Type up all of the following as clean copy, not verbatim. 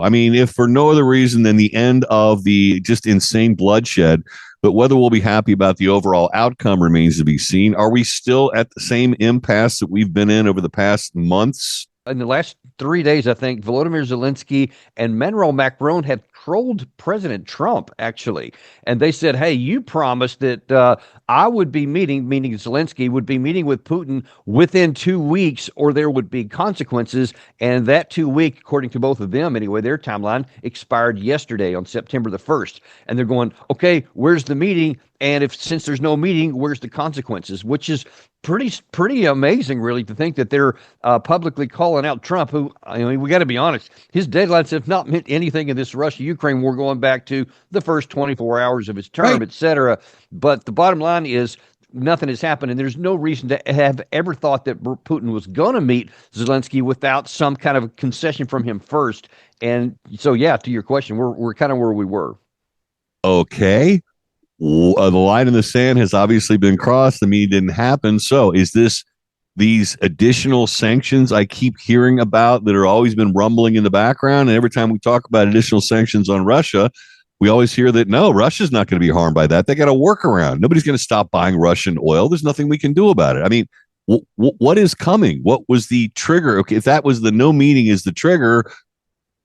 I mean, if for no other reason than the end of the just insane bloodshed, but whether we'll be happy about the overall outcome remains to be seen. Are we still at the same impasse that we've been in over the past months? In the last 3 days, I think Volodymyr Zelensky and Emmanuel Macron have trolled President Trump, actually. And they said, hey, you promised that I would be meaning Zelensky would be meeting with Putin within 2 weeks, or there would be consequences. And that 2 week, according to both of them anyway, their timeline expired yesterday on September the 1st. And they're going, okay, where's the meeting? And if since there's no meeting, where's the consequences? Which is pretty amazing, really, to think that they're publicly calling out Trump, who, I mean, we got to be honest, his deadlines have not meant anything in this Russia-Ukraine war going back to the first 24 hours of his term, Right. et cetera. But the bottom line is nothing has happened, and there's no reason to have ever thought that Putin was going to meet Zelensky without some kind of concession from him first. And so, yeah, to your question, we're kind of where we were. Okay. The line in the sand has obviously been crossed. The meeting didn't happen. So is this these additional sanctions I keep hearing about that are always been rumbling in the background? And every time we talk about additional sanctions on Russia, we always hear that no, Russia's not going to be harmed by that. They got a workaround. Nobody's going to stop buying Russian oil. There's nothing we can do about it. I mean, what is coming? What was the trigger? Okay, if that was the no meeting is the trigger,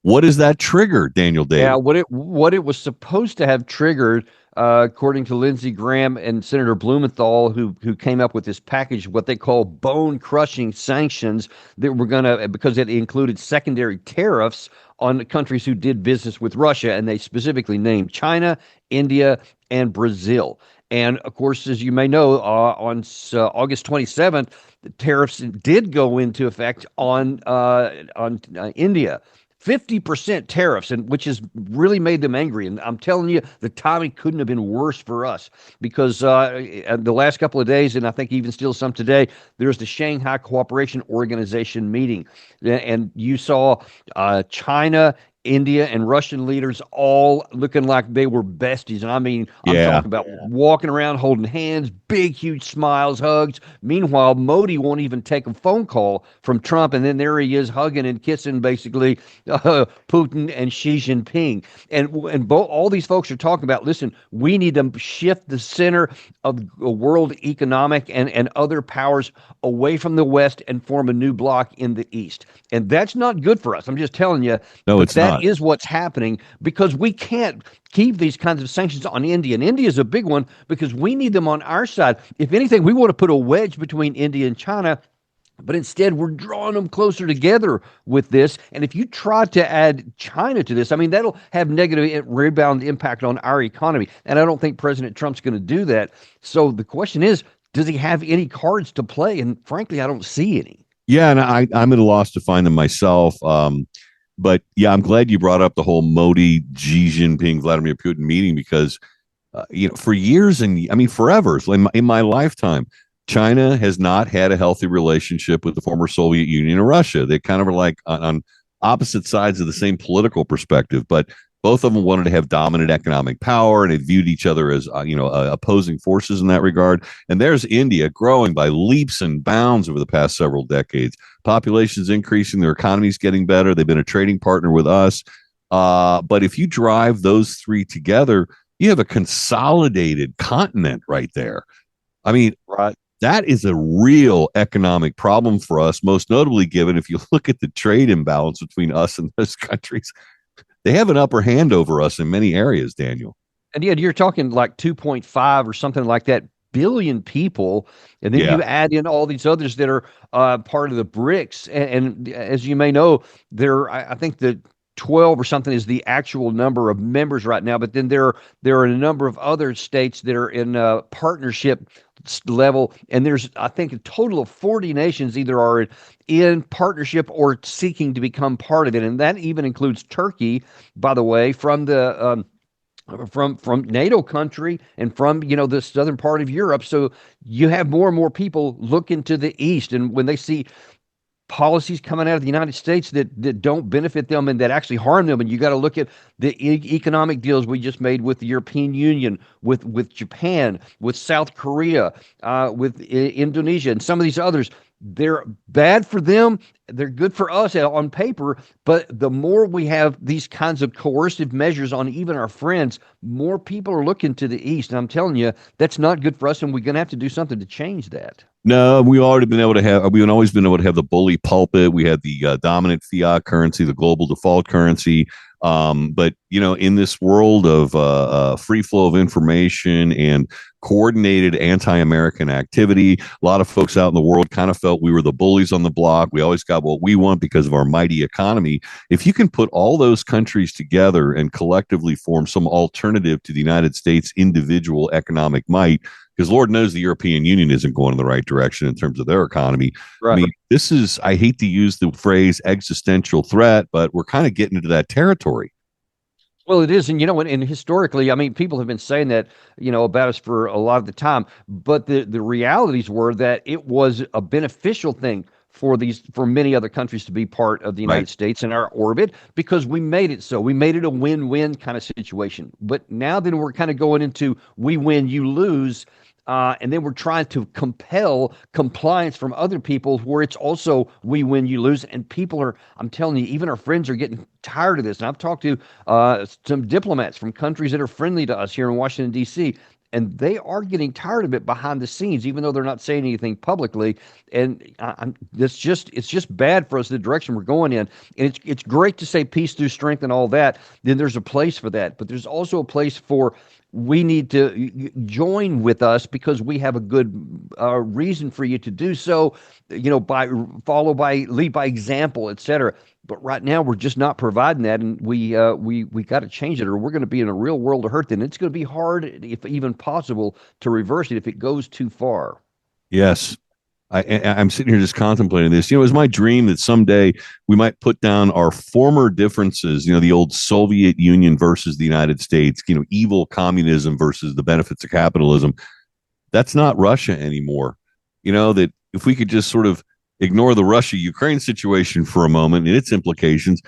what is that trigger, Daniel Yeah, David? what it was supposed to have triggered, according to Lindsey Graham and Senator Blumenthal, who came up with this package, what they call bone crushing sanctions that were gonna, because it included secondary tariffs on countries who did business with Russia, and they specifically named China, India, and Brazil. And of course, as you may know, on August 27th, the tariffs did go into effect on India. 50% tariffs, and which has really made them angry. And I'm telling you, the timing couldn't have been worse for us because the last couple of days, and I think even still some today, there's the Shanghai Cooperation Organization meeting. And you saw China, India, and Russian leaders all looking like they were besties. And I mean, I'm Yeah. talking about walking around holding hands, big, huge smiles, hugs. Meanwhile, Modi won't even take a phone call from Trump. And then there he is hugging and kissing basically Putin and Xi Jinping. And all these folks are talking about, listen, we need to shift the center of world economic and other powers away from the West and form a new bloc in the East. And that's not good for us. I'm just telling you, No, but it's that not. is what's happening because we can't keep these kinds of sanctions on India. And India is a big one because we need them on our side. If anything, we want to put a wedge between India and China. But instead, we're drawing them closer together with this. And if you try to add China to this, I mean, that'll have negative rebound impact on our economy. And I don't think President Trump's going to do that. So the question is, does he have any cards to play? And frankly, I don't see any. Yeah, and I'm at a loss to find them myself. But yeah, I'm glad you brought up the whole Modi, Xi Jinping, Vladimir Putin meeting because for years and I mean forever, so in my lifetime, China has not had a healthy relationship with the former Soviet Union and Russia. They kind of are like on opposite sides of the same political perspective, but both of them wanted to have dominant economic power, and they viewed each other as opposing forces in that regard. And there's India growing by leaps and bounds over the past several decades. Population's increasing, their economy's getting better. They've been a trading partner with us. But if you drive those three together, you have a consolidated continent right there. I mean, Right. that is a real economic problem for us, most notably given if you look at the trade imbalance between us and those countries. They have an upper hand over us in many areas, Daniel. And yet you're talking like 2.5 or something like that billion people. And then Yeah. you add in all these others that are part of the BRICS. And as you may know, I think the 12 or something is the actual number of members right now. But then there are a number of other states that are in partnership level. And there's, I think, a total of 40 nations either are in partnership or seeking to become part of it. And that even includes Turkey, by the way, from the from NATO country and from the southern part of Europe. So you have more and more people looking to the east, and when they see policies coming out of the United States that don't benefit them and that actually harm them, and you got to look at the economic deals we just made with the European Union, with Japan, with South Korea, with Indonesia, and some of these others. They're bad for them they're good for us on paper, but the more we have these kinds of coercive measures on even our friends, more people are looking to the east. And I'm telling you, that's not good for us, and we're going to have to do something to change that. No, we already been able to have. We've always been able to have the bully pulpit. We had the dominant fiat currency, the global default currency. But in this world of free flow of information and coordinated anti-American activity, a lot of folks out in the world kind of felt we were the bullies on the block. We always got what we want because of our mighty economy. If you can put all those countries together and collectively form some alternative to the United States' individual economic might, because Lord knows the European Union isn't going in the right direction in terms of their economy. I Right. mean, this is, I hate to use the phrase existential threat, but we're kind of getting into that territory. Well, it is, and and historically, I mean, people have been saying that, about us for a lot of the time, but the realities were that it was a beneficial thing for many other countries to be part of the Right. United States in our orbit because we made it so. We made it a win-win kind of situation. But now then we're kind of going into we win, you lose. And then we're trying to compel compliance from other people where it's also we win, you lose. And people are, I'm telling you, even our friends are getting tired of this. And I've talked to some diplomats from countries that are friendly to us here in Washington, D.C., and they are getting tired of it behind the scenes, even though they're not saying anything publicly. And it's just bad for us the direction we're going in. And it's great to say peace through strength and all that. Then there's a place for that, but there's also a place for we need to join with us because we have a good reason for you to do so. By lead by example, etc. But right now we're just not providing that, and we got to change it, or we're going to be in a real world of hurt. Then it's going to be hard, if even possible, to reverse it if it goes too far. Yes. I'm sitting here just contemplating this. It was my dream that someday we might put down our former differences, the old Soviet Union versus the United States, evil communism versus the benefits of capitalism. That's not Russia anymore. That if we could just sort of ignore the Russia Ukraine situation for a moment and its implications,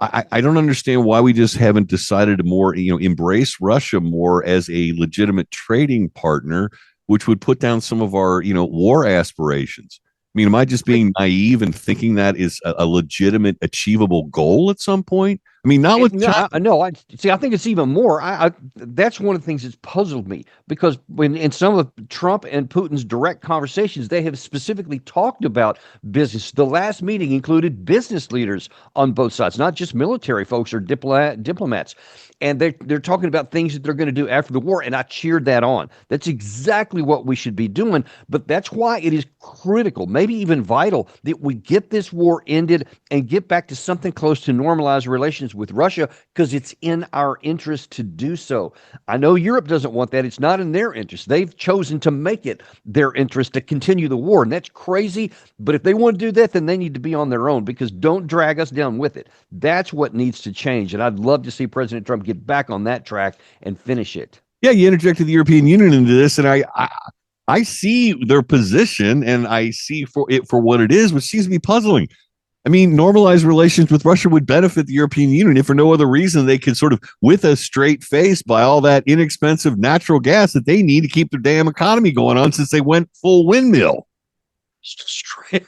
I don't understand why we just haven't decided to more, embrace Russia more as a legitimate trading partner, which would put down some of our, war aspirations. I mean, am I just being naive and thinking that is a legitimate, achievable goal at some point? I mean, not with No, China. no. I see. I think it's even more. That's one of the things that's puzzled me because when in some of Trump and Putin's direct conversations, they have specifically talked about business. The last meeting included business leaders on both sides, not just military folks or diplomats. And they're talking about things that they're going to do after the war, and I cheered that on. That's exactly what we should be doing. But that's why it is critical, maybe even vital, that we get this war ended and get back to something close to normalized relations with Russia, because it's in our interest to do so. I know Europe doesn't want that. It's not in their interest. They've chosen to make it their interest to continue the war, and that's crazy. But if they want to do that, then they need to be on their own, because don't drag us down with it. That's what needs to change, and I'd love to see President Trump get back on that track and finish it. Yeah, you interjected the European Union into this, and I see their position, and I see for it for what it is, which seems to be puzzling. I mean, normalized relations with Russia would benefit the European Union if for no other reason they could sort of, with a straight face, buy all that inexpensive natural gas that they need to keep their damn economy going on since they went full windmill. Straight,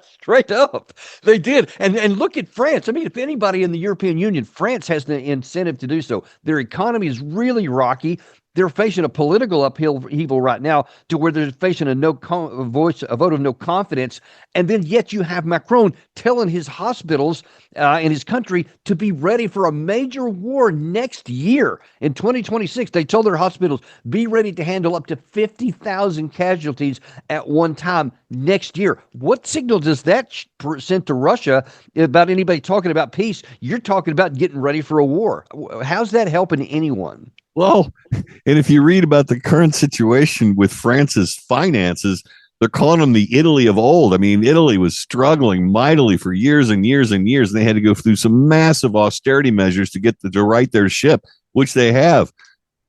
straight up, they did. And look at France. I mean, if anybody in the European Union, France has the incentive to do so. Their economy is really rocky. They're facing a political upheaval right now, to where they're facing a vote of no confidence, and then yet you have Macron telling his hospitals in his country to be ready for a major war next year in 2026. They told their hospitals be ready to handle up to 50,000 casualties at one time next year. What signal does that send to Russia about anybody talking about peace? You're talking about getting ready for a war. How's that helping anyone? Well, and if you read about the current situation with France's finances, they're calling them the Italy of old. I mean, Italy was struggling mightily for years and years and years, and they had to go through some massive austerity measures to to right their ship, which they have.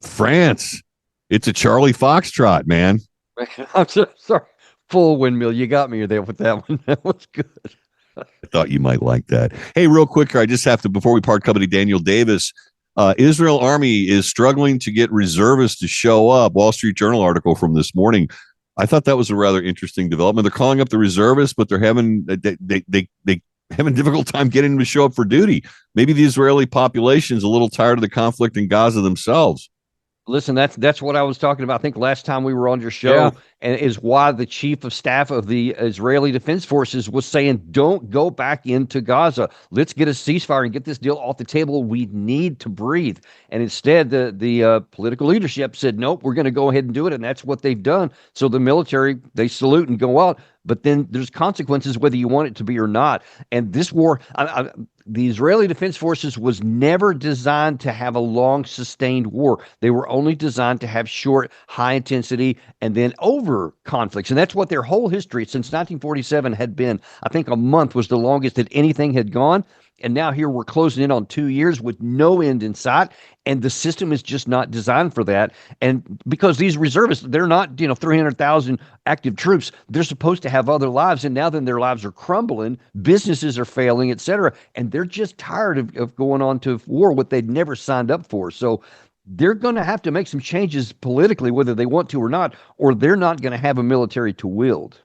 France, it's a Charlie Foxtrot, man. I'm so sorry. Full windmill. You got me there with that one. That was good. I thought you might like that. Hey, real quick, I just have to, before we part company, Daniel Davis, Israel Army is struggling to get reservists to show up. Wall Street Journal article from this morning. I thought that was a rather interesting development. They're calling up the reservists, but they're having they having a difficult time getting them to show up for duty. Maybe the Israeli population is a little tired of the conflict in Gaza themselves. Listen, that's what I was talking about. I think last time we were on your Yeah, show, and is why the chief of staff of the Israeli Defense Forces was saying, "Don't go back into Gaza. Let's get a ceasefire and get this deal off the table. We need to breathe." And instead, the political leadership said, "Nope, we're going to go ahead and do it," and that's what they've done. So the military, they salute and go out, but then there's consequences whether you want it to be or not. And this war, the Israeli Defense Forces was never designed to have a long, sustained war. They were only designed to have short, high intensity, and then over conflicts. And that's what their whole history since 1947 had been. I think a month was the longest that anything had gone. And now here we're closing in on 2 years with no end in sight. And the system is just not designed for that. And because these reservists, they're not, 300,000 active troops. They're supposed to have other lives. And now then their lives are crumbling. Businesses are failing, et cetera. And they're just tired of going on to war, what they'd never signed up for. So they're going to have to make some changes politically, whether they want to or not, or they're not going to have a military to wield.